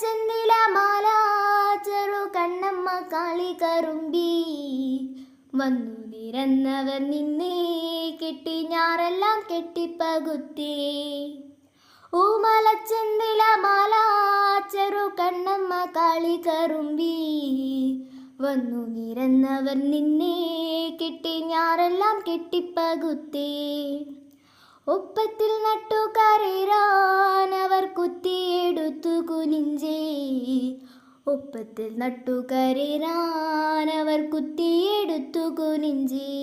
ചെന്നിലമാല ചെറു കണ്ണമ്മ കാളി കറുമ്പി വന്നു നിരന്നവർ നിന്നേ കെട്ടി ഞാറെല്ലാം കെട്ടിപ്പകുത്തി. ഊമലച്ചെന്തിലമാല ചെറു കണ്ണമ്മ കാളി കറുമ്പി വന്നു നിരന്നവർ നിന്നേ കെട്ടി ഞാറെല്ലാം കെട്ടിപ്പകുത്തി. ഒപ്പത്തിൽ നട്ടുകരയിറാൻ അവർ കുത്തിയെടുത്തു കുനിഞ്ചേ. ഒപ്പത്തിൽ നട്ടുകരയിറാൻ അവർ കുത്തിയെടുത്തു കുനിഞ്ചേ.